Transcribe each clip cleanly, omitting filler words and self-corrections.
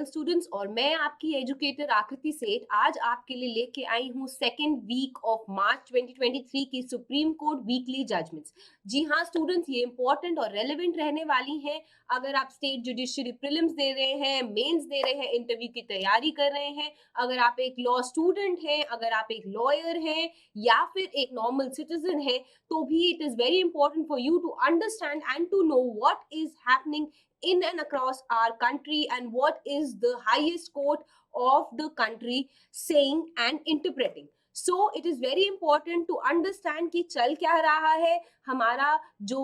Students, और मैं आपकी एजुकेटर आकृति सेठ आज आपके लिए लेके आई हूँ सेकेंड वीक ऑफ मार्च 2023 की सुप्रीम कोर्ट वीकली जजमेंट्स। जी हाँ स्टूडेंट्स, ये इंपॉर्टेंट और रेलेवेंट रहने वाली हैं अगर आप स्टेट जुडिशरी प्रीलिम्स दे रहे हैं, मेंस दे रहे हैं, इंटरव्यू की तैयारी कर रहे हैं, अगर आप एक लॉ स्टूडेंट हैं, अगर आप एक लॉयर हैं या फिर एक नॉर्मल सिटीजन है, तो भी it is very important for you to understand and to know what is happening in and across our country and what is the highest court of the country saying and interpreting. So it is very important to understand कि चल क्या रहा है, हमारा जो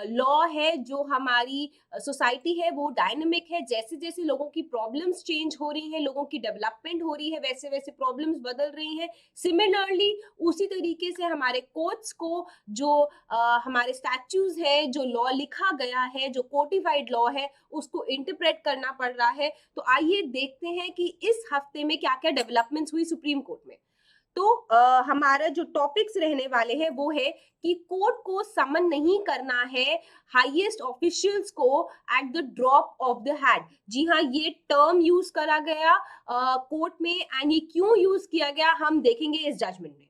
law है, जो हमारी सोसाइटी है वो डायनेमिक है। जैसे जैसे लोगों की प्रॉब्लम्स चेंज हो रही हैं, लोगों की डेवलपमेंट हो रही है, वैसे वैसे प्रॉब्लम्स बदल रही हैं। सिमिलरली उसी तरीके से हमारे कोर्ट्स को जो हमारे स्टैट्यूज है, जो लॉ लिखा गया है, जो कोडिफाइड लॉ है, उसको इंटरप्रेट करना पड़ रहा है। तो आइए देखते हैं कि इस हफ्ते में क्या क्या डेवलपमेंट्स हुई सुप्रीम कोर्ट में। तो हमारा जो टॉपिक्स रहने वाले हैं वो है कि कोर्ट को समन नहीं करना है हाईएस्ट ऑफिशियल्स को at the drop of the hat. जी हाँ, ये टर्म यूज करा गया कोर्ट में एंड ये क्यों यूज किया गया हम देखेंगे इस जजमेंट में।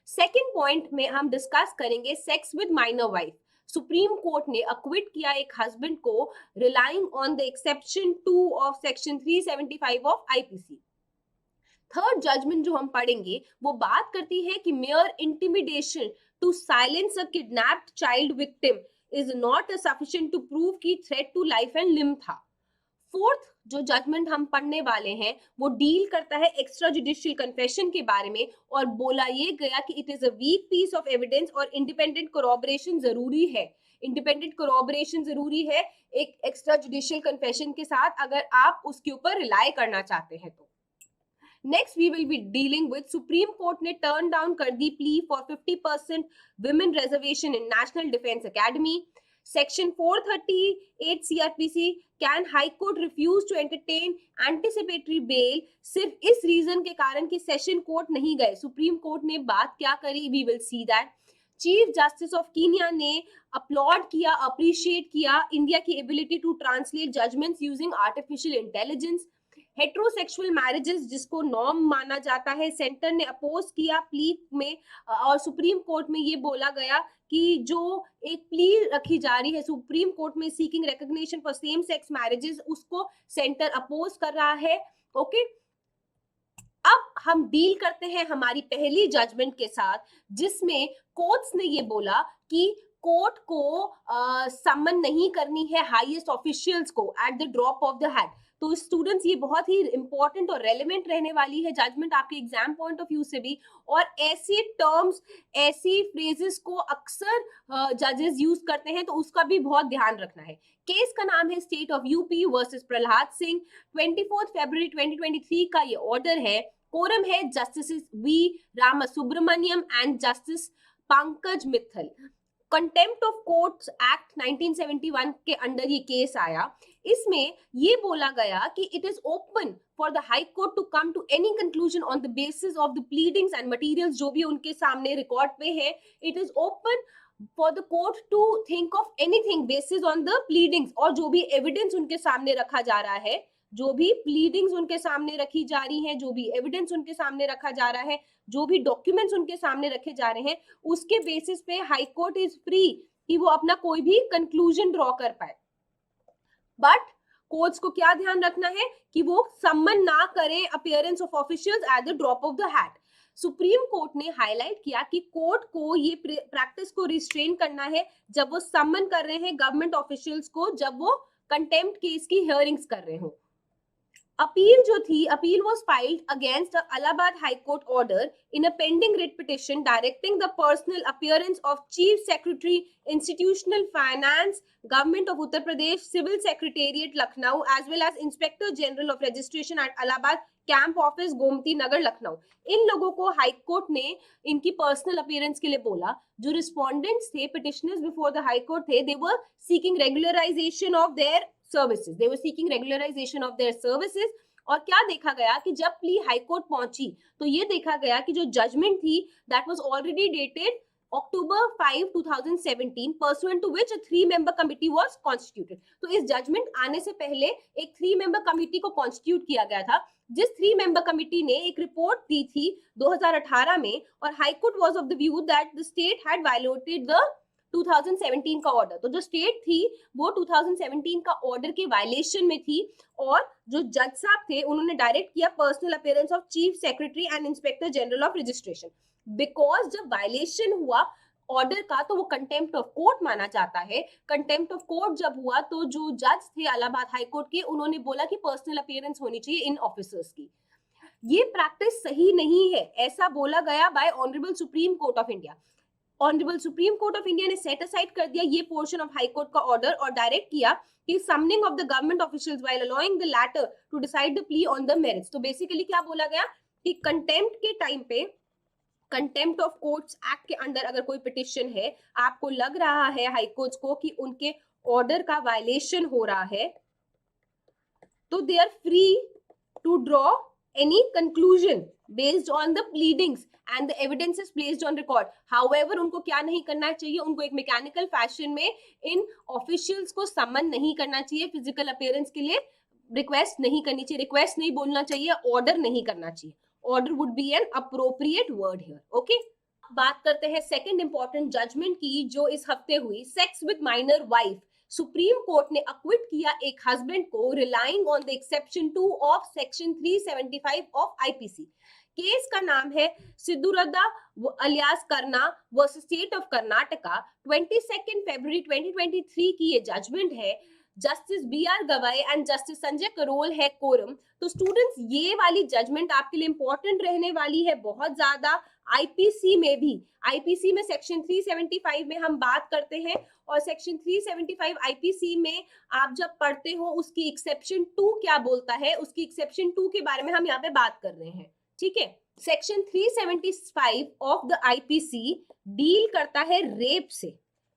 सेकेंड पॉइंट में हम डिस्कस करेंगे sex with minor wife. Supreme court ने अक्विट किया एक हस्बैंड को relying on the exception 2 of section 375 of IPC. Third judgment जो हम पढ़ेंगे वो बात करती है कि mere intimidation to silence a kidnapped child victim is not sufficient to prove कि threat to life and limb था। फोर्थ जो जजमेंट हम पढ़ने वाले हैं वो डील करता है एक्स्ट्रा जुडिशियल कन्फेशन के बारे में, और बोला ये गया कि it is a weak piece of evidence और इंडिपेंडेंट कोरॉबरेशन जरूरी है। इंडिपेंडेंट कोरॉबरेशन जरूरी है एक एक्स्ट्रा जुडिशियल कन्फेशन के साथ अगर आप उसके ऊपर रिलाई करना चाहते हैं तो। Next, we will be dealing with Supreme Court ने turn down कर दी plea for 50% women reservation in National Defence Academy. Section 438 CRPC, can High Court refuse to entertain anticipatory bail सिर्फ इस रीजन के कारण कि सेशन कोर्ट नहीं गए। Supreme court ने बात क्या करी, we will see that. Chief justice of Kenya ने अपलॉड किया, अप्रिशिएट किया इंडिया की ability to translate judgments using artificial intelligence. Heterosexual marriages जिसको नॉर्म माना जाता है, सेंटर ने अपोज किया प्ली में, और सुप्रीम कोर्ट में ये बोला गया कि जो एक प्ली रखी जा रही है सुप्रीम कोर्ट में seeking recognition for same sex marriages, उसको सेंटर अपोज कर रहा है। ओके, अब हम डील करते हैं हमारी पहली जजमेंट के साथ जिसमें कोर्ट्स ने ये बोला कि कोर्ट को समन नहीं करनी है हाईएस्ट ऑफिशियल्स को at the drop of the hat. तो स्टूडेंट्स ये बहुत ही इंपॉर्टेंट और रेलेवेंट रहने वाली है जजमेंट आपके एग्जाम पॉइंट ऑफ व्यू से भी, और ऐसी टर्म्स ऐसी फ्रेजेस को अक्सर जजेस यूज करते हैं तो उसका भी बहुत ध्यान रखना है। केस का नाम है state of UP versus Prahlad Singh. 24 फरवरी 2023 का ये ऑर्डर है। कोरम है justice V Ramasubramanian and justice Pankaj Mittal. Contempt of courts act 1971 के अंडर ये केस आया। इसमें ये बोला गया कि it is open for the high court to come to any conclusion on the basis of the pleadings and materials जो भी उनके सामने रिकॉर्ड पे है। It is open for the court to think of anything basis on the pleadings, और जो भी evidence उनके सामने रखा जा रहा है, जो भी प्लीडिंग्स उनके सामने रखी जा रही हैं, जो भी एविडेंस उनके सामने रखा जा रहा है, जो भी डॉक्यूमेंट्स उनके सामने रखे जा रहे हैं, उसके बेसिस पे हाई कोर्ट इज फ्री कि वो अपना कोई भी कंक्लूजन ड्रॉ कर पाए। बट कोर्ट्स को क्या ध्यान रखना है कि वो सम्मन ना करें appearance of officials eight the drop of the hat. Supreme court ने हाईलाइट किया कि कोर्ट को ये प्रैक्टिस को रिस्ट्रेन करना है जब वो सम्मन कर रहे हैं गवर्नमेंट ऑफिशियल्स को, जब वो कंटेम्प्ट केस की हियरिंग्स कर रहे हो। अपील जो थी, appeal was filed against the Allahabad High Court order in a pending writ petition directing the personal appearance of Chief Secretary, Institutional Finance, Government of Uttar Pradesh, Civil Secretariat, Lucknow, as well as Inspector General of Registration at Allahabad Camp Office, Gomti Nagar, Lucknow। इन लोगों को high court ने इनकी personal appearance के लिए बोला। जो respondents थे, petitioners before the high court थे, they were seeking regularization of their services, they were seeking regularization of their services। और क्या देखा गया कि जब प्ली हाई कोर्ट पहुंची तो ये देखा गया कि जो जजमेंट थी that was already dated October 5, 2017, pursuant to which a 3-member committee was constituted. तो इस जजमेंट आने से पहले एक 3-member कमिटी को कॉन्स्टिट्यूट किया गया था, जिस 3-member कमिटी ने एक रिपोर्ट दी थी 2018 में, और high court was of the view that the state had violated the 2017 का ऑर्डर. तो जो स्टेट थी वो 2017 का ऑर्डर के वायलेशन में थी, और जो जज साहब थे उन्होंने डायरेक्ट किया personal appearance of chief secretary and inspector general of registration. Because जब वायलेशन हुआ ऑर्डर का तो वो कंटेम्प्ट ऑफ कोर्ट माना जाता है. कंटेम्प्ट ऑफ कोर्ट जब हुआ तो जो जज थे इलाहाबाद हाई कोर्ट के, उन्होंने बोला कि पर्सनल अपीयरेंस होनी चाहिए इन ऑफिसर्स की. ये प्रैक्टिस सही नहीं है, ऐसा बोला गया by honourable supreme court of India. Honourable supreme court of India ने सेट असाइड कर दिया ये पोर्शन ऑफ हाई कोर्ट का ऑर्डर और डायरेक्ट किया कि summoning of the government officials while allowing the latter to decide the plea on the merits. तो basically क्या बोला गया कि कंटेम्प्ट के टाइम पे, कंटेम्प्ट ऑफ कोर्ट्स एक्ट के अंडर अगर कोई पिटिशन है, आपको लग रहा है हाई कोर्ट्स को कि उनके ऑर्डर का वायलेशन हो रहा है, तो they are free to draw any conclusion based on the pleadings and the evidences placed on record. However, उनको क्या नहीं करना चाहिए, उनको एक मैकेनिकल फैशन में इन ऑफिशियल्स को समन नहीं करना चाहिए, फिजिकल अपीयरेंस के लिए रिक्वेस्ट नहीं करनी चाहिए. रिक्वेस्ट नहीं बोलना चाहिए, ऑर्डर नहीं करना चाहिए. Order would be an appropriate word here. Okay, बात करते हैं सेकंड इंपॉर्टेंट जजमेंट की जो इस हफ्ते हुई. Sex with minor wife. Supreme court ने अक्विट किया एक हस्बैंड को relying on the exception 2 of section 375 of IPC. Case का नाम है Siddharudha alias Karna versus state of Karnataka. 22 फरवरी 2023 की ये जजमेंट है. Justice B R. Gavai and justice Sanjay Karol है कोरम. तो स्टूडेंट्स, ये वाली जजमेंट आपके लिए इंपॉर्टेंट रहने वाली है बहुत ज्यादा. आईपीसी में भी, आईपीसी में सेक्शन 375 में हम बात करते हैं, और सेक्शन 375 आईपीसी में आप जब पढ़ते हो उसकी एक्सेप्शन 2 क्या बोलता है, उसकी एक्सेप्शन 2 के बारे में हम यहाँ पे बात कर रहे हैं. ठीक है, section 375 of the IPC deal करता है रेप से,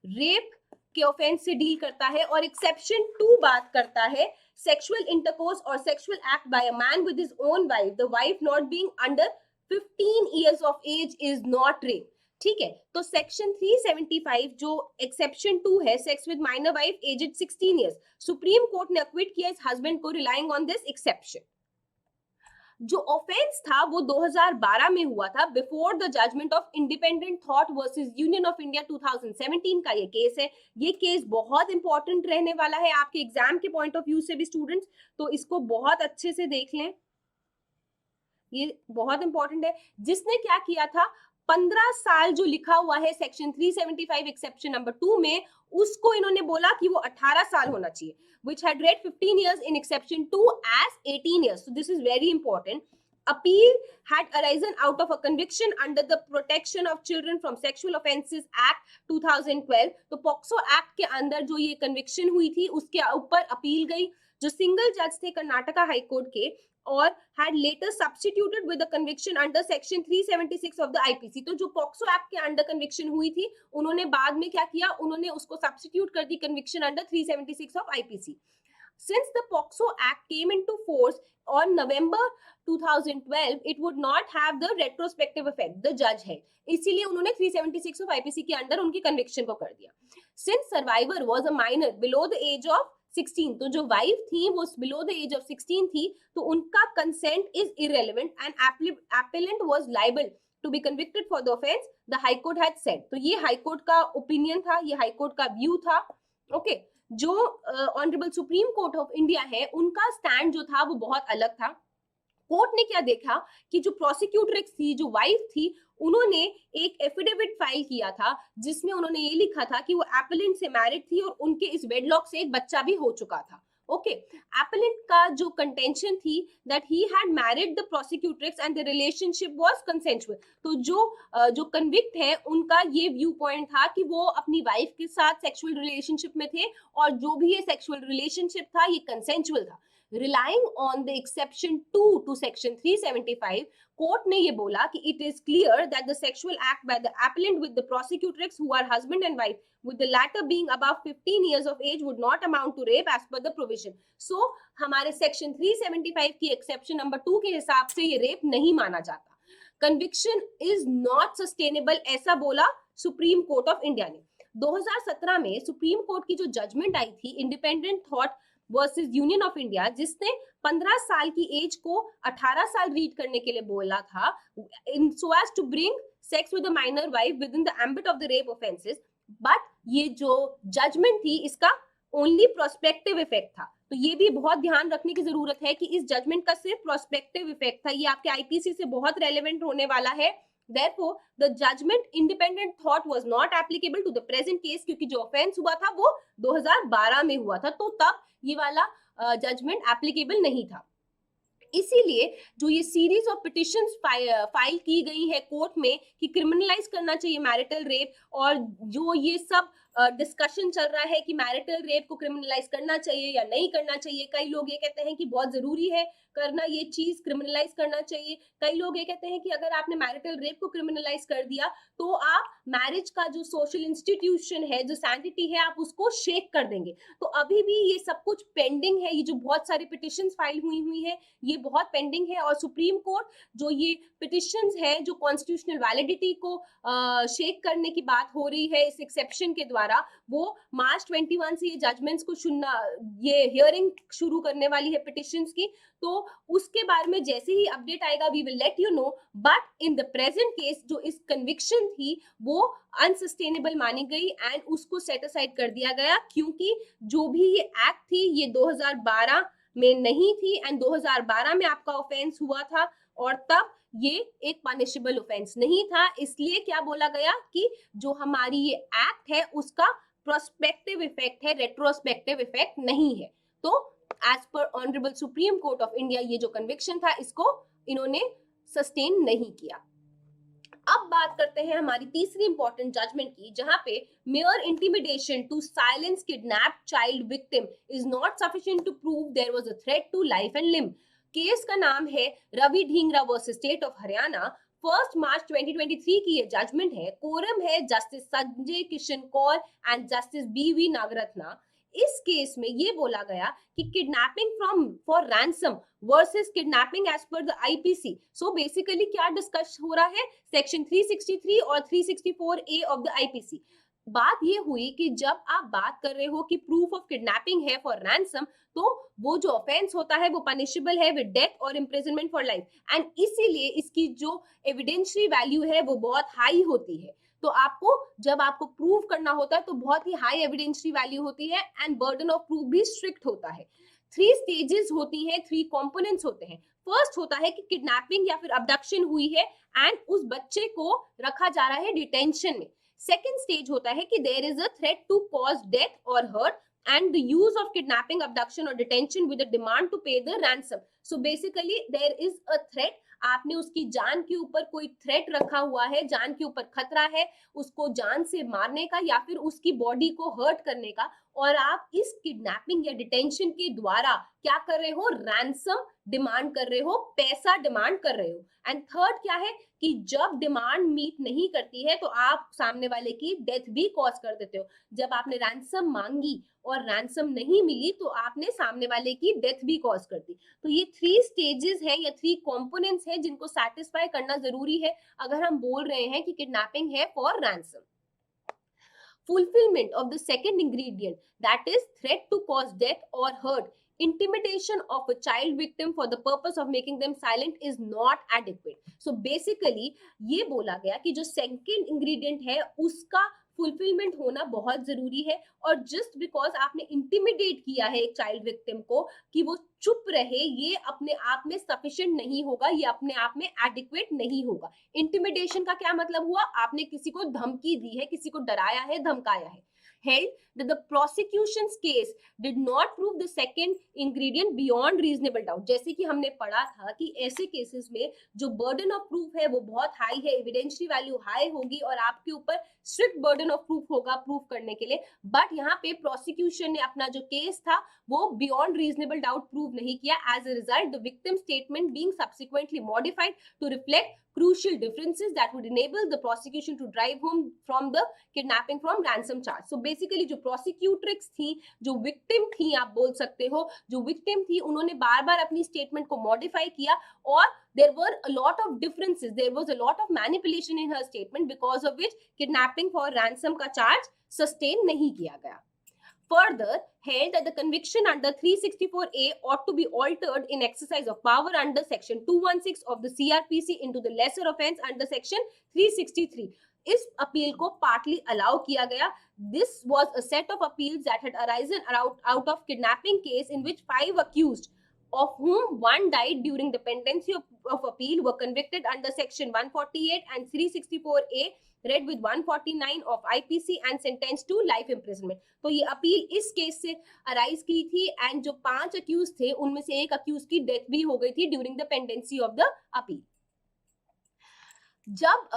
रेप के ऑफेंस से डील करता है, और एक्सेप्शन 2 बात करता है सेक्सुअल इंटरकोर्स और sexual act by a man with his own wife, the wife not being under 15 years of age is not rape. ठीक है, तो सेक्शन 375 जो एक्सेप्शन 2 है, sex with minor wife aged 16 years, supreme court ने acquit किया इस husband को relying on this exception. जो ऑफेंस था वो 2012 में हुआ था, before the judgment of independent thought versus union of India 2017 का ये केस है. ये केस बहुत इंपॉर्टेंट रहने वाला है आपके एग्जाम के पॉइंट ऑफ व्यू से भी स्टूडेंट्स, तो इसको बहुत अच्छे से देख लें, ये बहुत इंपॉर्टेंट है. जिसने क्या किया था, 15 साल जो लिखा हुआ है सेक्शन 375 एक्सेप्शन नंबर 2 में, उसको इन्होंने बोला कि वो 18 साल होना चाहिए, which had read 15 years in exception 2 as 18 years. So this is very important. Appeal had arisen out of a conviction under the Protection of Children from Sexual Offences Act 2012. तो पॉक्सो एक्ट के अंदर जो ये conviction हुई थी उसके ऊपर appeal गई, जो सिंगल जज थे कर्नाटका हाई कोर्ट के, और had later substituted with the conviction under section 376 of the IPC. तो जो पॉक्सो एक्ट के अंडर कन्विक्शन हुई थी, उन्होंने बाद में क्या किया, उन्होंने उसको सब्स्टिट्यूट कर दी conviction under 376 of IPC. Since the POCSO Act came into force on November 2012, it would not have the retrospective effect. The judge है, इसीलिए उन्होंने 376 of IPC के अंदर उनकी कन्विक्शन को कर दिया. Since survivor was a minor below the age of 16, तो जो वाइफ थी वो बिलो द एज ऑफ 16 थी, तो उनका consent is irrelevant and appellant was liable to be convicted for the offense, the high court had said. तो ये high court का ओपिनियन था, ये हाई कोर्ट का व्यू था. ओके, जो honourable supreme court of India है उनका स्टैंड जो था वो बहुत अलग था. कोर्ट ने क्या देखा कि जो प्रोसिक्यूटरेक्स थी, जो वाइफ थी, उन्होंने एक एफिडेविट फाइल किया था जिसमें उन्होंने ये लिखा था कि वो एपेलेंट से मैरिड थी और उनके इस वेडलॉक से एक बच्चा भी हो चुका था. ओके, एपेलेंट का जो कंटेंशन थी that he had married the prosecutrix and the relationship was consensual. तो जो कन्विक्ट है उनका ये व्यू पॉइंट था कि वो अपनी वाइफ के साथ सेक्सुअल रिलेशनशिप में थे, और जो भी ये सेक्सुअल रिलेशनशिप था ये कंसेंशुअल था. Relying on the exception 2 to section 375, court ने ये बोला कि it is clear that the sexual act by the appellant with the prosecutrix who are husband and wife, with the latter being above 15 years of age, would not amount to rape as per the provision. So हमारे section 375 की exception number 2 के हिसाब से ये rape नहीं माना जाता. Conviction is not sustainable, ऐसा बोला सुप्रीम कोर्ट ऑफ इंडिया ने। 2017 में सुप्रीम कोर्ट की जो जजमेंट आई थी independent thought versus union of India, जिसने 15 साल की एज को 18 साल रीड करने के लिए बोला था, in so as to bring sex with a minor wife within the ambit of the rape offences. But ये जो जजमेंट थी इसका ओनली प्रोस्पेक्टिव इफेक्ट था। तो ये भी बहुत ध्यान रखने की जरूरत है कि इस जजमेंट का सिर्फ प्रोस्पेक्टिव इफेक्ट था। ये आपके आईपीसी से बहुत रेलेवेंट होने वाला है। Therefore, the judgment independent thought was not applicable to the present case, क्योंकि जो ऑफेंस हुआ था वो 2012 में हुआ था, तो तब ये वाला जजमेंट एप्लीकेबल नहीं था। इसीलिए जो ये सीरीज ऑफ पिटिशंस फाइल की गई है कोर्ट में कि क्रिमिनलाइज करना चाहिए मैरिटल रेप, और जो ये सब डिस्कशन चल रहा है कि मैरिटल रेप को क्रिमिनलाइज करना चाहिए या नहीं करना चाहिए। कई लोग ये कहते हैं कि बहुत जरूरी है करना, ये चीज क्रिमिनलाइज करना चाहिए। कई लोग ये कहते हैं कि अगर आपने मैरिटल रेप को क्रिमिनलाइज कर दिया तो आप मैरिज का जो सोशल इंस्टीट्यूशन है, जो सैंक्टिटी है, आप उसको शेक कर देंगे। तो अभी भी ये सब कुछ पेंडिंग है। ये जो बहुत सारी पिटिशंस फाइल हुई है ये बहुत पेंडिंग है, और सुप्रीम कोर्ट जो ये पिटिशंस है जो कॉन्स्टिट्यूशनल वैलिडिटी को शेक करने की बात हो रही है इस एक्सेप्शन के द्वारा, वो मार्च 21 से ये जजमेंट्स को सुनना, ये हियरिंग शुरू करने वाली है पिटिशंस की। तो उसके बारे में जैसे ही अपडेट आएगा we will let you know. But in the present case जो इस कन्विक्शन थी वो अनसस्टेनेबल मानी गई एंड उसको सेट असाइड कर दिया गया, क्योंकि जो भी ये एक्ट थी ये 2012 में नहीं थी एंड 2012 में आपका ऑफेंस हुआ था और तब ये एक पनिशेबल ऑफेंस नहीं था। इसलिए क्या बोला गया कि जो हमारी ये एक्ट है उसका प्रोस्पेक्टिव इफेक्ट है, रेट्रोस्पेक्टिव इफेक्ट नहीं है। तो as per honourable supreme court of India ये जो कन्विक्शन था इसको इन्होंने सस्टेन नहीं किया। अब बात करते हैं हमारी तीसरी इंपॉर्टेंट जजमेंट की, जहां पे mere intimidation to silence kidnapped child victim is not sufficient to prove there was a threat to life and limb। Case का नाम है Ravi Dhingra versus state of Haryana. 1 मार्च 2023 की ये जजमेंट है। कोरम है justice Sanjay Kishan Kaul and justice B V. Nagarathna. इस केस में ये बोला गया कि kidnapping from for ransom versus kidnapping as per the IPC. So basically क्या डिस्कस हो रहा है, सेक्शन 363 और 364A ऑफ द आईपीसी। बात ये हुई कि जब आप बात कर रहे हो कि प्रूफ ऑफ किडनैपिंग है फॉर रैंसम, तो वो जो ऑफेंस होता है वो पनिशेबल है विद डेथ और इम्प्रिजनमेंट फॉर लाइफ, एंड इसीलिए इसकी जो एविडेंशियरी वैल्यू है वो बहुत हाई होती है। तो आपको जब आपको प्रूव करना होता है तो बहुत ही हाई एविडेंशियरी वैल्यू होती है एंड बर्डन ऑफ प्रूफ भी स्ट्रिक्ट होता है। 3 स्टेजेस होती हैं, 3 कंपोनेंट्स होते हैं। फर्स्ट होता है कि किडनैपिंग या फिर अबडक्शन हुई है एंड उस बच्चे को रखा जा रहा है डिटेंशन में। सेकेंड स्टेज होता है कि there is a threat to cause death और hurt and the use of kidnapping, abduction or detention with a demand to pay the ransom। So basically there is a threat, आपने उसकी जान के ऊपर कोई थ्रेट रखा हुआ है, जान के ऊपर खतरा है उसको जान से मारने का या फिर उसकी बॉडी को हर्ट करने का, और आप इस किडनैपिंग या डिटेंशन के द्वारा क्या कर रहे हो, रैंसम डिमांड कर रहे हो, पैसा डिमांड कर रहे हो। एंड थर्ड क्या है कि जब डिमांड मीट नहीं करती है तो आप सामने वाले की डेथ भी कॉज कर देते हो। जब आपने रैंसम मांगी और रैंसम नहीं मिली तो आपने सामने वाले की डेथ भी कॉज कर दी। तो ये 3 स्टेजेस हैं या 3 कंपोनेंट्स हैं जिनको सैटिस्फाई करना जरूरी है अगर हम बोल रहे हैं कि किडनैपिंग है for ransom. Fulfillment of the second ingredient, that is threat to cause death or hurt, intimidation of a child victim for the purpose of making them silent is not adequate। So basically ये बोला गया कि जो second ingredient है उसका fulfilment होना बहुत जरूरी है, और जस्ट बिकॉज आपने इंटिमिडेट किया है एक चाइल्ड विक्टिम को कि वो चुप रहे, ये अपने आप में सफिशिएंट नहीं होगा, ये अपने आप में एडिक्वेट नहीं होगा। इंटिमिडेशन का क्या मतलब हुआ, आपने किसी को धमकी दी है, किसी को डराया है, धमकाया है। held that the prosecution's case did not prove the second ingredient beyond reasonable doubt। जैसे कि हमने पढ़ा था कि ऐसे केसेस में जो बर्डन ऑफ प्रूफ है वो बहुत हाई है, एविडेंशियरी वैल्यू हाई होगी और आपके ऊपर स्ट्रिक्ट बर्डन ऑफ प्रूफ होगा प्रूफ करने के लिए। बट यहाँ पे प्रोसिक्यूशन ने अपना जो केस था वो बियॉन्ड रीजनेबल डाउट प्रूव नहीं किया। As a result the victim statement being subsequently modified to reflect crucial differences that would enable the prosecution to drive home from the kidnapping from ransom charge. So basically जो prosecutrix थी, जो victim थी, आप बोल सकते हो, जो victim थी, उन्होंने बार बार अपनी statement को modify किया और there were a lot of differences, there was a lot of manipulation in her statement because of which kidnapping for ransom का charge sustain नहीं किया गया. Further, held that the conviction under 364A ought to be altered in exercise of power under section 216 of the CRPC into the lesser offense under section 363. इस appeal को partly allow किया गया. This was a set of appeals that had arisen out of kidnapping case in which 5 accused, of whom 1 died during the pendency of appeal, were convicted under section 148 and 364A read with 149 of IPC and sentenced to life imprisonment. तो ये appeal इस case से arise की थी and जो 5 accused थे उनमें से एक अक्यूज की डेथ भी हो गई थी during the pendency of the appeal. जब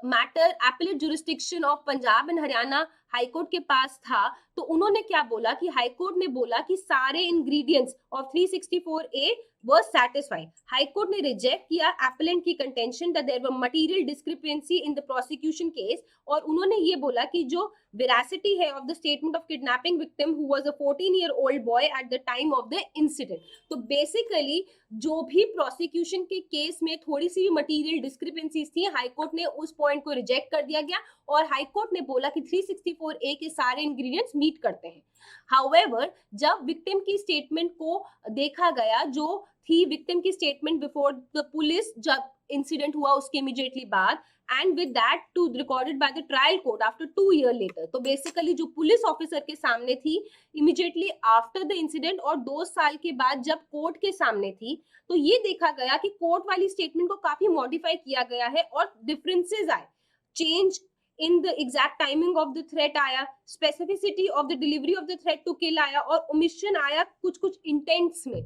matter appellate jurisdiction of Punjab and Haryana High Court के पास था तो उन्होंने क्या बोला कि हाईकोर्ट ने बोला कि सारे ingredients of 364A were satisfied. High court ने रिजेक्ट किया एपलेंट की contention that there were material discrepancy in the prosecution case और उन्होंने ये बोला कि जो वेरासिटी है of the statement of kidnapping victim who was a 14-year-old boy at the time of the incident. तो बेसिकली जो भी प्रोसिक्यूशन के केस में थोड़ी सी मटेरियल डिस्क्रिपेंसीज थी हाईकोर्ट ने उस पॉइंट को रिजेक्ट कर दिया गया और हाईकोर्ट ने बोला कि 364A के सारे इंग्रेडिएंट्स मीट करते हैं. हाउएवर जब विक्टिम की स्टेटमेंट को देखा गया जो थी विक्टिम की स्टेटमेंट बिफोर द पुलिस जब इंसिडेंट हुआ उसके इमीडिएटली बाद and with that too recorded by the trial court after 2 years later. तो बेसिकली जो पुलिस ऑफिसर के सामने थी इमीडिएटली आफ्टर द इंसिडेंट और 2 साल के बाद जब कोर्ट के सामने थी तो ये देखा गया कि कोर्ट वाली स्टेटमेंट को काफी मॉडिफाई किया गया है और डिफरेंसेस आए. Change in the exact timing of the threat आया, specificity of the delivery of the threat to kill आया और ओमिशन आया कुछ इंटेंट्स में.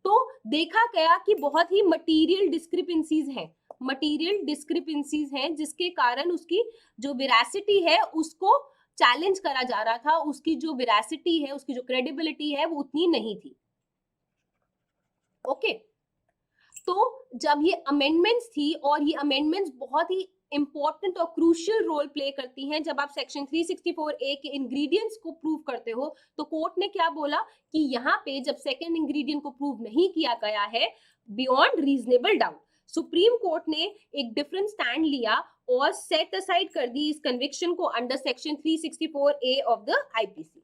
तो देखा गया कि बहुत ही मटीरियल डिस्क्रिपेंसीज हैं जिसके कारण उसकी जो वेरासिटी है उसको चैलेंज करा जा रहा था. उसकी जो वेरासिटी है उसकी जो क्रेडिबिलिटी है वो उतनी नहीं थी. ओके तो जब ये अमेंडमेंट्स थी और ये अमेंडमेंट्स बहुत ही इंपॉर्टेंट और क्रूशियल रोल प्ले करती हैं जब आप सेक्शन 364A के इंग्रेडिएंट्स को प्रूव करते हो तो कोर्ट ने क्या बोला कि यहाँ पे जब सेकेंड इंग्रेडिएंट को प्रूव नहीं किया गया है beyond reasonable doubt supreme court ने एक डिफरेंट स्टैंड लिया और सेट असाइड कर दी इस कन्विक्शन को under section 364A of the IPC.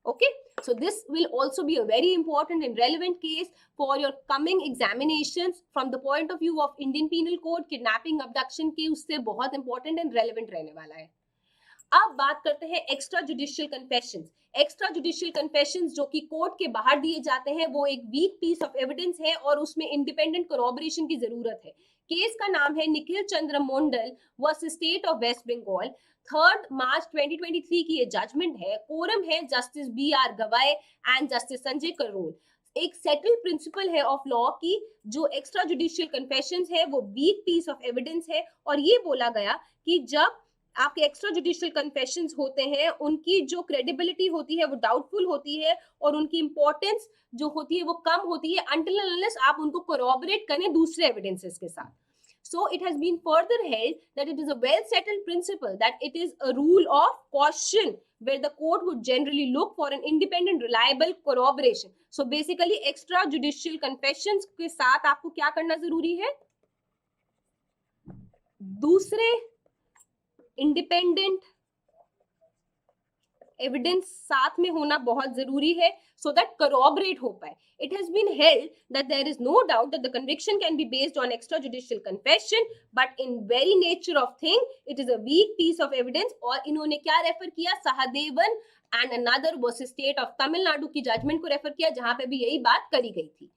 Okay, so this will also be a very important and relevant case for your coming examinations from the point of view of Indian Penal Code. Kidnapping, abduction के उससे बहुत important and relevant रहने वाला है. अब बात करते हैं extra judicial confessions. Extra judicial confessions जो कि कोर्ट के बाहर दिए जाते हैं वो एक वीक पीस ऑफ एविडेंस है और उसमें इंडिपेंडेंट कोरॉबरेशन की जरूरत है. केस का नाम है Nikhil Chandra Mondal versus state of West Bengal. 3 मार्च 2023 की ये जजमेंट है. कोरम है justice BR Gavai and justice Sanjay Karol. एक सेटल्ड प्रिंसिपल है ऑफ लॉ की जो एक्स्ट्रा जुडिशियल कन्फेशंस है वो वीक पीस ऑफ एविडेंस है और ये बोला गया कि जब आपके एक्स्ट्रा जुडिशियल कन्फेशंस होते हैं उनकी जो क्रेडिबिलिटी होती है वो डाउटफुल होती है और उनकी इंपॉर्टेंस जो होती है वो कम होती है until and unless आप उनको corroborate करें दूसरे एविडेंसेस के साथ. So it has been further held that it is a well settled principle that it is a rule of caution where the court would generally look for an independent reliable corroboration. So basically extra judicial confessions के साथ आपको क्या करना जरूरी है? दूसरे independent evidence साथ में होना बहुत जरूरी है so that corroborate हो पाए. It has been held that there is no doubt that the conviction can be based on extrajudicial confession, but in very nature of thing, it is a weak piece of evidence. और इन्होंने क्या refer किया? Sahadevan and another versus state of Tamil Nadu की judgement को refer किया जहां पे भी यही बात करी गई थी.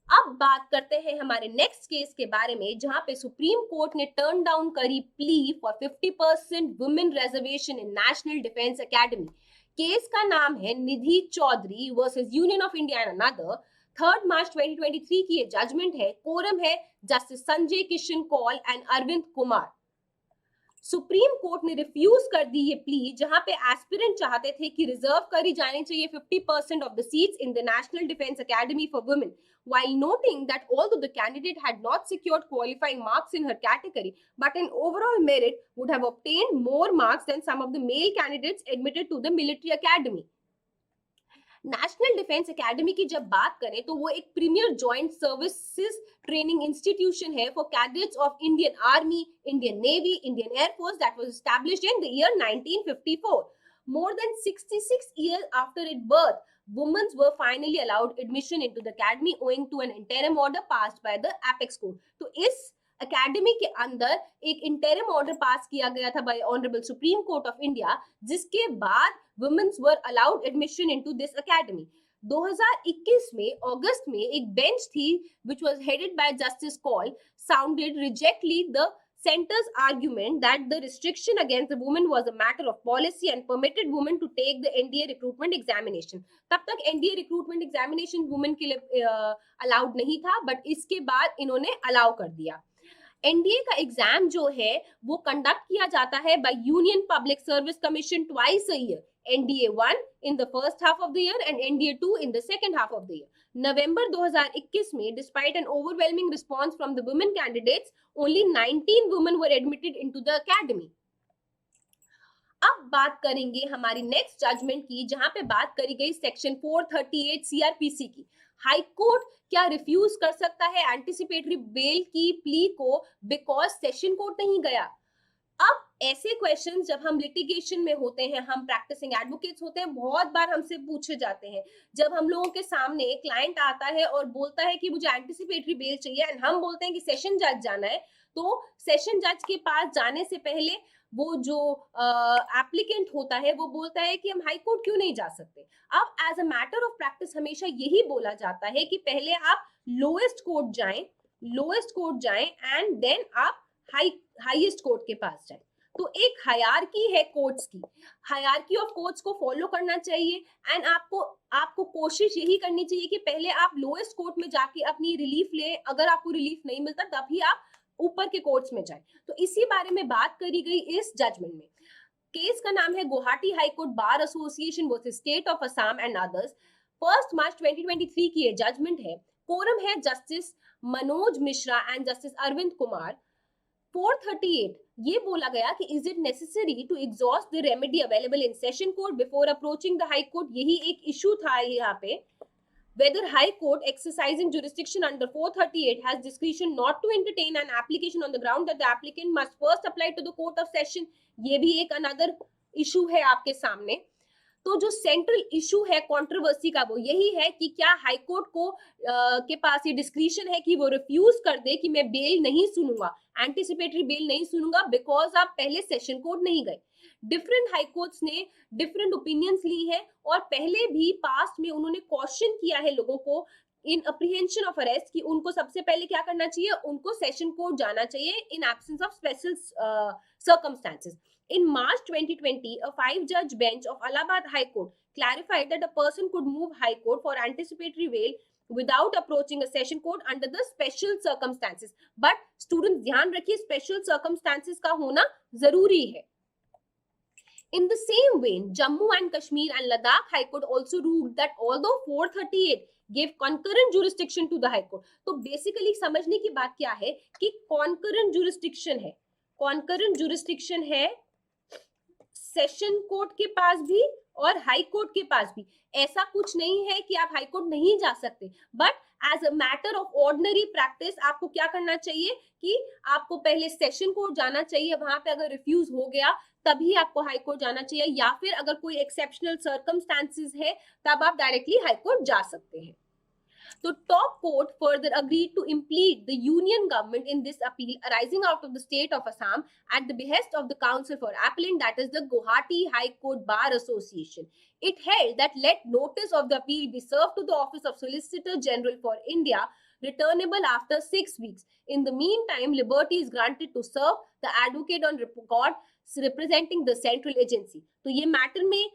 अब बात करते हैं हमारे नेक्स्ट केस के बारे में जहां पे सुप्रीम कोर्ट ने टर्न डाउन करी plea for 50% women reservation in national defence Academy. Case का नाम है Nidhi Chaudhary versus union of India and another. 3 मार्च 2023 की ये जजमेंट है. कोरम है justice Sanjay Kishan Kaul and Arvind Kumar. Supreme court ने रिफ्यूज कर दी ये प्ली, जहां पे एस्पिरेंट चाहते थे कि रिजर्व करी जानी चाहिए 50% of the seats in the national defence academy for women, while noting that although the candidate had not secured qualifying marks in her category, but in overall merit would have obtained more marks than some of the male candidates admitted to the military academy. National defence Academy की जब बात करें तो वो एक premier joint services training institution है for cadets of Indian Army, Indian Navy, Indian Air Force that was established in the year 1954. More than 66 years after its birth, women were finally allowed admission into the academy owing to an interim order passed by the Apex Court. तो इस academy के अंदर एक interim order pass किया गया था by honourable supreme court of India, जिसके बाद womens were allowed admission into this academy. 2021 में अगस्त में एक बेंच थी which was headed by Justice Kaul sounded rejectly the center's argument that the restriction against the women was a matter of policy and permitted women to take the NDA recruitment examination. तब तक NDA recruitment examination women के लिए allowed नहीं था, but इसके बाद इन्होंने allow कर दिया. एनडीए का एग्जाम जो है वो कंडक्ट किया जाता है by union public service commission twice a year. NDA 1 in the first half of the year and NDA 2 in the second half of the year. नवंबर 2021 में despite an overwhelming response from the women candidates, only 19 women were admitted into the academy. अब बात करेंगे हमारी next judgement की, जहां पे बात करी गई सेक्शन 438 सीआरपीसी की. हाई कोर्ट क्या रिफ्यूज कर सकता है एंटिसिपेटरी बेल की प्ली को बिकॉज सेशन कोर्ट नहीं गया? अब ऐसे क्वेश्चंस जब हम लिटिगेशन में होते हैं, हम प्रैक्टिसिंग एडवोकेट्स होते हैं, बहुत बार हमसे पूछे जाते हैं. जब हम लोगों के सामने क्लाइंट आता है और बोलता है कि मुझे एंटिसिपेटरी बेल चाहिए एंड हम बोलते हैं कि सेशन जज जाना है, तो सेशन जज के पास जाने से पहले वो जो एप्लीकेंट होता है वो बोलता है कि हम हाई कोर्ट क्यों नहीं जा सकते. अब as a matter of practice हमेशा यही बोला जाता है कि पहले आप लोएस्ट कोर्ट जाएं एंड देन आप हाईएस्ट कोर्ट के पास जाएं. तो एक हायरार्की है कोर्ट्स की, हायरार्की ऑफ कोर्ट्स को फॉलो करना चाहिए एंड आपको कोशिश यही करनी चाहिए कि पहले आप लोएस्ट कोर्ट में जाके अपनी रिलीफ लें. अगर आपको रिलीफ नहीं मिलता तभी आप ऊपर के कोर्ट्स में जाएं. तो इसी बारे में बात करी गई इस जजमेंट में. केस का नाम है Guwahati high court bar association versus state of Assam and others. 1 मार्च 2023 की ये जजमेंट है. कोरम है justice Manoj Mishra and justice Arvind Kumar. 438 ये बोला गया कि is it necessary to exhaust the remedy available in session court before approaching the high court. यही एक इशू था यहाँ पे. Whether High Court exercising jurisdiction under 438 has discretion not to entertain an application on the ground that the applicant must first apply to the court of session. ये भी एक another issue है आपके सामने. तो जो सेंट्रल इशू है controversy का वो यही है कि क्या हाई कोर्ट को के पास ये डिस्क्रिशन है कि वो रिफ्यूज कर दे कि मैं बेल नहीं सुनूंगा, एंटिसिपेटरी बेल नहीं सुनूंगा बिकॉज आप पहले सेशन कोर्ट नहीं गए. डिफरेंट हाई कोर्ट्स ने डिफरेंट ओपिनियंस ली है और पहले भी पास्ट में उन्होंने क्वेश्चन किया है लोगों को इन अप्रीहेंशन ऑफ अरेस्ट कि उनको सबसे पहले क्या करना चाहिए, उनको सेशन कोर्ट जाना चाहिए in absence of special circumstances. In March 2020, a 5-judge bench of Allahabad High Court clarified that a person could move High Court for anticipatory bail without approaching a session court under the special circumstances. But students ध्यान रखिए special circumstances का होना जरूरी है. In the same vein, Jammu and Kashmir and Ladakh High Court also ruled that although 438 gave concurrent jurisdiction to the High Court, तो basically समझने की बात क्या है कि concurrent jurisdiction है. concurrent jurisdiction है सेशन कोर्ट के पास भी और हाई कोर्ट के पास भी. ऐसा कुछ नहीं है कि आप हाई कोर्ट नहीं जा सकते, but as a matter of ordinary practice आपको क्या करना चाहिए कि आपको पहले सेशन कोर्ट जाना चाहिए. वहां पे अगर रिफ्यूज हो गया तभी आपको हाई कोर्ट जाना चाहिए, या फिर अगर कोई एक्सेप्शनल सर्कमस्टांसेस है तब आप डायरेक्टली हाई कोर्ट जा सकते हैं. The top court further agreed to implead the union government in this appeal arising out of the state of Assam at the behest of the Council for Appellant, that is the Guwahati High Court Bar Association. It held that let notice of the appeal be served to the Office of Solicitor General for India, returnable after 6 weeks. In the meantime, liberty is granted to serve the advocate on record representing the central agency. तो ये matter में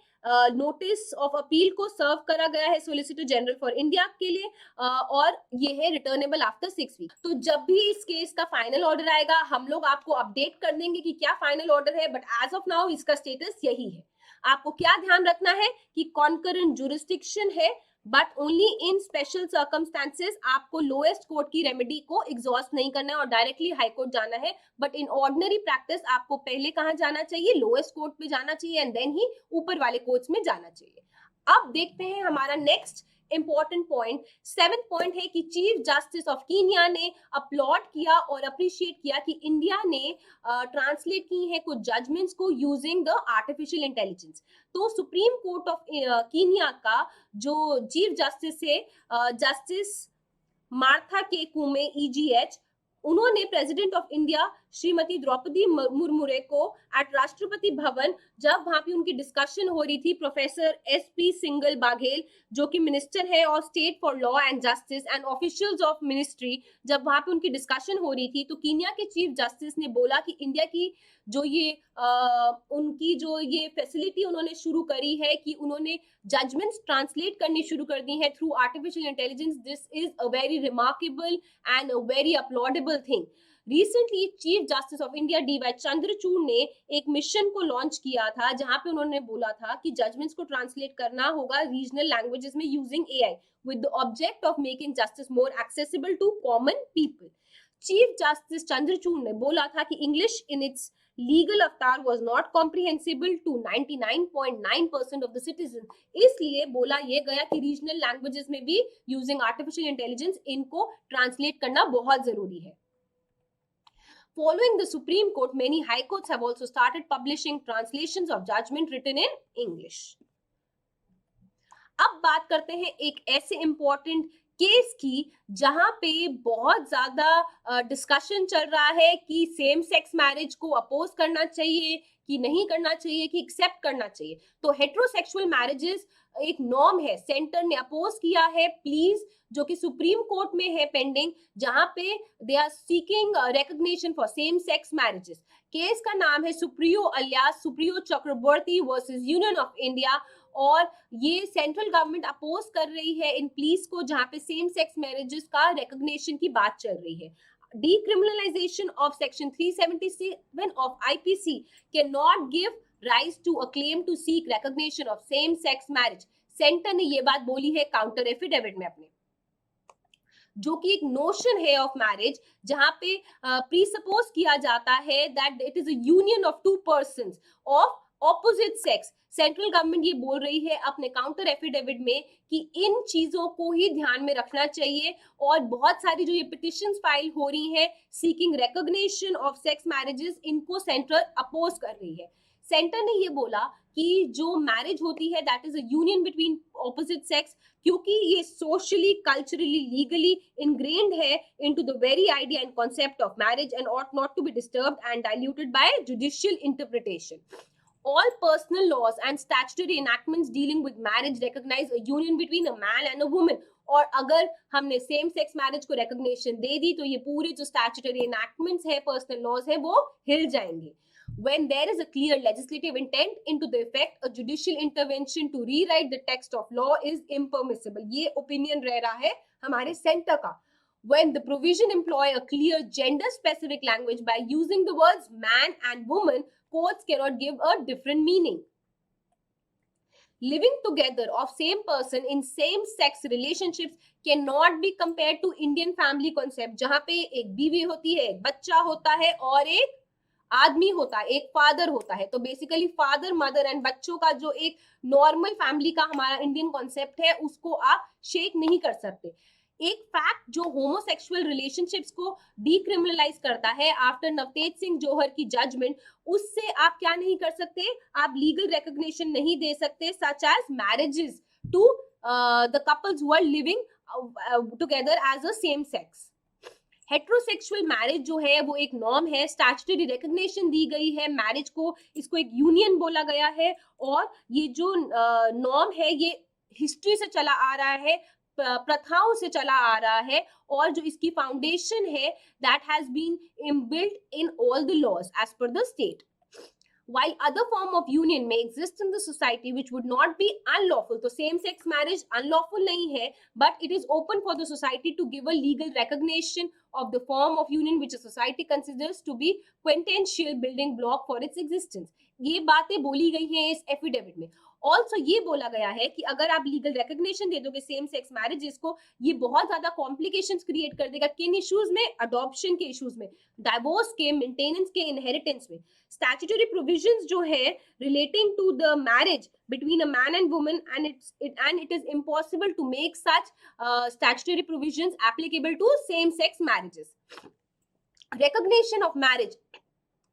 notice of appeal को सर्व करा गया है solicitor general for India के लिए, और ये है रिटर्नेबल आफ्टर 6 वीक। तो जब भी इस केस का फाइनल ऑर्डर आएगा हम लोग आपको अपडेट कर देंगे कि क्या फाइनल ऑर्डर है, बट एज ऑफ नाउ इसका स्टेटस यही है। आपको क्या ध्यान रखना है कि कॉन्करेंट जुरिस्डिक्शन है, but only in special circumstances आपको लोएस्ट कोर्ट की रेमेडी को एग्जॉस्ट नहीं करना है और डायरेक्टली हाई कोर्ट जाना है। बट इन ऑर्डिनरी प्रैक्टिस आपको पहले कहां जाना चाहिए, लोएस्ट कोर्ट पे जाना चाहिए एंड देन ही ऊपर वाले कोर्ट्स में जाना चाहिए। अब देखते हैं हमारा next important point, 7th point है कि चीफ जस्टिस ऑफ कीनिया ने अपलॉड किया और अप्रिशिएट किया कि इंडिया ने ट्रांसलेट की है कुछ जजमेंट्स को यूजिंग द आर्टिफिशियल इंटेलिजेंस। तो सुप्रीम कोर्ट ऑफ कीनिया का जो चीफ जस्टिस है, justice Martha K Koome EGH, उन्होंने president of India Shrimati Draupadi Murmu को एट राष्ट्रपति भवन, जब वहां पे उनकी डिस्कशन हो रही थी, प्रोफेसर SP सिंगल बाघेल जो कि मिनिस्टर है और state for law and justice and officials of ministry, जब वहां पे उनकी डिस्कशन हो रही थी तो कीनिया के चीफ जस्टिस ने बोला कि इंडिया की जो ये उनकी जो ये फैसिलिटी उन्होंने शुरू करी है कि उन्होंने जजमेंट्स ट्रांसलेट करनी शुरू कर दी है through artificial intelligence, this is a very remarkable and a very applaudable thing. Recently Chief justice of India DY Chandrachud ने एक मिशन को लॉन्च किया था जहां पे उन्होंने बोला था कि जजमेंट्स को ट्रांसलेट करना होगा रीजनल लैंग्वेजेस में using AI with the object of making justice more accessible to common people. Chief justice Chandrachud ने बोला था कि English in its legal avatar was not comprehensible to 99.9% of the citizen. इसलिए बोला ये गया कि रीजनल लैंग्वेजेस में भी यूजिंग आर्टिफिशियल इंटेलिजेंस इनको ट्रांसलेट करना बहुत जरूरी है। Following the Supreme Court, many high courts have also started publishing translations of judgment written in English. अब बात करते हैं एक ऐसे इंपॉर्टेंट केस की जहां पे बहुत ज्यादा डिस्कशन चल रहा है कि सेम सेक्स मैरिज को अपोज करना चाहिए कि नहीं करना चाहिए, कि एक्सेप्ट करना चाहिए। तो हेट्रोसेक्सुअल मैरिजेस एक नॉर्म है, सेंटर ने अपोज किया है प्लीज, जो कि सुप्रीम कोर्ट में है पेंडिंग, जहां पे they are seeking recognition for same sex marriages. Case का नाम है Supriyo alias Supriyo Chakraborty versus union of India, और ये सेंट्रल गवर्नमेंट अपोज कर रही है इन प्लीज को, जहां पे सेम सेक्स मैरिजेस का रिकॉग्निशन की बात चल रही है। Decriminalization of Section 377 of IPC cannot give rise to a claim to seek recognition of same-sex marriage. Centre ने ये बात बोली है काउंटर एफिडेविट में अपने, जो कि एक नोशन है ऑफ मैरिज जहां पे प्रीसपोज किया जाता है that it is a union of two persons of opposite sex. Central government ये बोल रही है अपने काउंटर एफिडेविट में कि इन चीजों को ही ध्यान में रखना चाहिए, और बहुत सारी जो ये पिटिशंस फाइल हो रही हैं seeking recognition of sex marriages, इनको सेंटर अपोज कर रही है। सेंटर ने ये बोला कि जो मैरिज होती है that is a union between opposite sex, क्योंकि ये सोशली कल्चरली लीगली इनग्रेन्ड है into the very idea and concept of marriage and ought not to be disturbed and diluted by judicial interpretation. All personal laws and statutory enactments dealing with marriage recognize a union between a man and a woman. और अगर हमने same sex marriage को recognition दे दी तो ये पूरे जो statutory enactments है, personal laws है, वो हिल जाएंगे। When there is a clear legislative intent into the effect, a judicial intervention to rewrite the text of law is impermissible. ये opinion रह रहा है हमारे सेंटर का। When the provision employ a clear gender-specific language by using the words man and woman, courts cannot give a different meaning. Living together of same person in same-sex relationships cannot be compared to Indian family concept, जहाँ पे एक बीवी होती है, एक बच्चा होता है और एक आदमी होता है, एक फादर होता है। तो बेसिकली फादर मदर एंड बच्चों का जो एक नॉर्मल फैमिली का हमारा इंडियन कॉन्सेप्ट है उसको आप शेक नहीं कर सकते। एक फैक्ट जो होमोसेक्सुअल रिलेशनशिप्स को डीक्रिमिनलाइज करता है आफ्टर नवतेज सिंह जोहर की जजमेंट, उससे आप क्या नहीं कर सकते, आप लीगल रिकॉग्निशन नहीं दे सकते such as marriages to the couples who are living together as a same sex. Heterosexual marriage जो है वो एक नॉर्म है, स्टैट्यूटरी रिकॉग्निशन दी गई है मैरिज को, इसको एक यूनियन बोला गया है, और ये जो नॉर्म है ये हिस्ट्री से चला आ रहा है, प्रथाओं से चला आ रहा है, और जो इसकी फाउंडेशन है that has been inbuilt in all the laws as per the state. while other form of union may exist in the society which would not be unlawful, तो same sex marriage unlawful नहीं है, but it is open for the society to give a legal recognition of the form of union which a society considers to be quintessential building block for its existence. ये बातें बोली गई हैं इस affidavit में. Also ये बोला गया है कि अगर आप लीगल रिकग्निशन दे दोगे सेम सेक्स मैरिजेस को, ये बहुत ज्यादा कॉम्प्लिकेशंस क्रिएट कर देगा. किन इश्यूज में? अडॉप्शन के इश्यूज में, डाइवोर्स के, मेंटेनेंस के, इनहेरिटेंस में. स्टैट्यूटरी प्रोविजंस जो है relating to the marriage between a man and woman, and it is impossible to make such statutory provisions applicable to same sex marriages. Recognition of marriage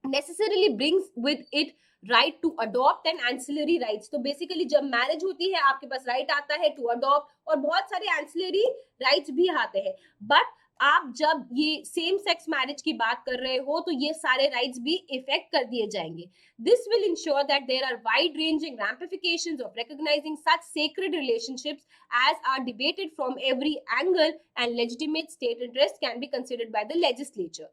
necessarily brings with it right to adopt and ancillary rights. तो basically जब marriage होती है आपके पास right आता है to adopt, और बहुत सारे एंसिलरी राइट्स भी आते हैं. बट आप जब ये सेम सेक्स मैरिज की बात कर रहे हो तो ये सारे राइट्स भी इफेक्ट कर दिए जाएंगे. This will ensure that there are wide ranging ramifications of recognizing such sacred relationships as are debated from every angle, and legitimate state interest can be considered by the legislature.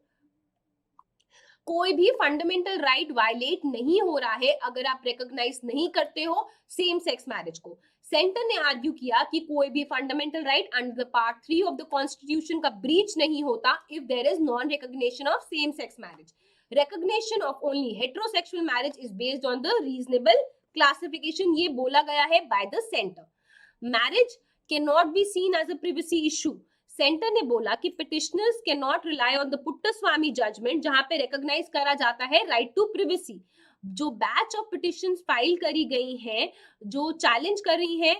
कोई भी fundamental right violate नहीं हो रहा है अगर आप recognise नहीं करते हो सेम सेक्स मैरिज को. सेंटर ने आर्ग्यू किया कि कोई भी fundamental right under the part 3 of the constitution का ब्रीच नहीं होता if there is non recognition of same sex marriage. Recognition of only heterosexual marriage is based on the reasonable classification, ये बोला गया है by the centre. Marriage can not be seen as a privacy issue. Centre ने बोला कि petitioners can not rely on the Puttaswamy judgment, जहां पे recognise करा जाता है राइट टू प्रिवेसी. जो बैच ऑफ पिटिशंस फाइल करी गई हैं, जो चैलेंज कर रही हैं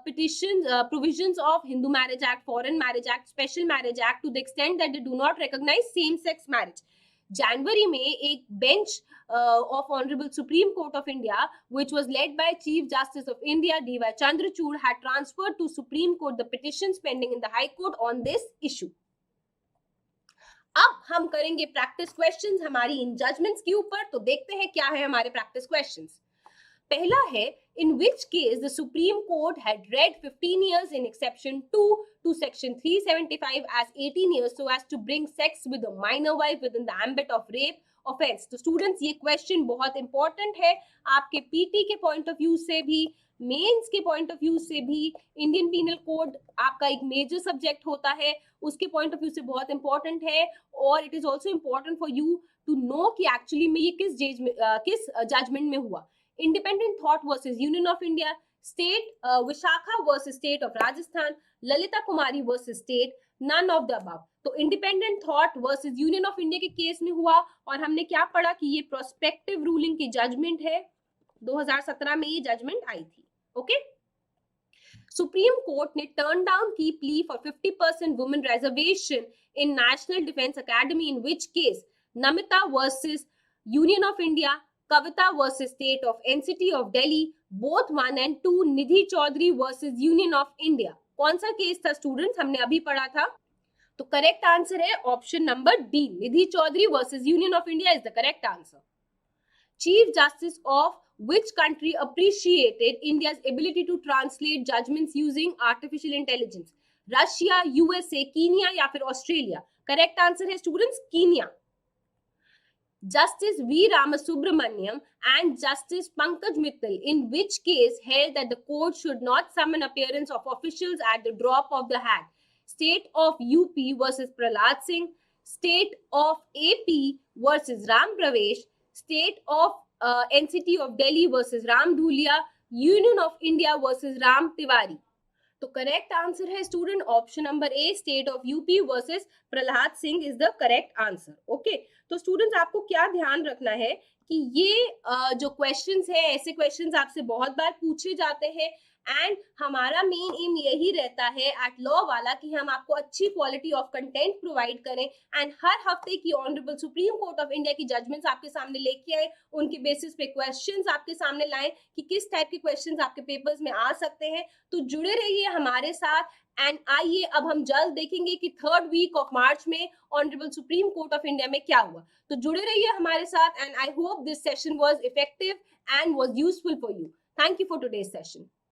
petition provisions of Hindu Marriage Act, Foreign Marriage Act, Special Marriage Act, to the extent that they do not recognise same sex marriage. जनवरी में एक bench of Honorable Supreme Court of India, which was led by Chief Justice of India D.Y. Chandrachud, had transferred to Supreme Court the petitions pending in the High Court on this issue. अब हम करेंगे practice questions हमारी इन judgements के ऊपर. तो देखते हैं क्या है हमारे प्रैक्टिस क्वेश्चंस. पहला है, in which case the Supreme Court had read 15 years in exception 2 to section 375 as 18 years so as to bring sex with a minor wife within the ambit of rape offence. तो students ये question बहुत important है आपके PT के point of view से भी, mains के point of view से भी. इंडियन पीनल कोड आपका एक मेजर सब्जेक्ट होता है, उसके पॉइंट ऑफ व्यू से बहुत इंपॉर्टेंट है. और it is also important for you to know कि एक्चुअली में ये किस जजमेंट में हुआ. Independent thought versus union of India, state Vishakha versus state of Rajasthan, Lalita Kumari versus state, none of the above. तो Independent thought versus union of India के case में हुआ, और हमने क्या पढ़ा कि ये प्रोस्पेक्टिव रूलिंग की जजमेंट है. 2017 में ये जजमेंट आई थी. ओके. सुप्रीम कोर्ट ने टर्न डाउन की plea for 50% women reservation in national defence academy, in which case Namita versus union of India, Kavita versus state of NCT of Delhi, both 1 and 2, Nidhi Chaudhary versus union of India. कौन सा case था students? हमने अभी पढ़ा था. तो करेक्ट आंसर है option number D, Nidhi Chaudhary versus union of India is the correct answer. Chief justice of which country appreciated India's ability to translate judgments using artificial intelligence? Russia, USA, Kenya या फिर Australia? Correct answer है students Kenya. Justice V. Ramasubramaniam and Justice Pankaj Mittal, in which case held that the court should not summon appearance of officials at the drop of the hat? State of UP versus Prahlad Singh, State of AP versus Ram Pravesh, State of NCT of Delhi versus Ram Dhulia, Union of India versus Ram Tiwari. तो correct answer है student option number A, state of UP versus Prahlad Singh is the correct answer. Okay. तो students आपको क्या ध्यान रखना है कि ये जो क्वेश्चंस है, ऐसे क्वेश्चंस आपसे बहुत बार पूछे जाते हैं, एंड हमारा मेन एम यही रहता है एट लॉ वाला कि हम आपको अच्छी क्वालिटी ऑफ कंटेंट प्रोवाइड करें, एंड हर हफ्ते की honourable supreme court of India की जजमेंट्स आपके सामने लेके आए, उनके बेसिस पे क्वेश्चंस आपके सामने लाएं कि किस टाइप के क्वेश्चंस आपके पेपर्स में आ सकते हैं. तो जुड़े रहिए हमारे साथ, एंड आइए अब हम जल्द देखेंगे कि 3rd वीक ऑफ मार्च में honourable supreme court of India में क्या हुआ. तो जुड़े रहिए हमारे साथ, and I hope this session was effective and was useful for you. Thank you for today's session.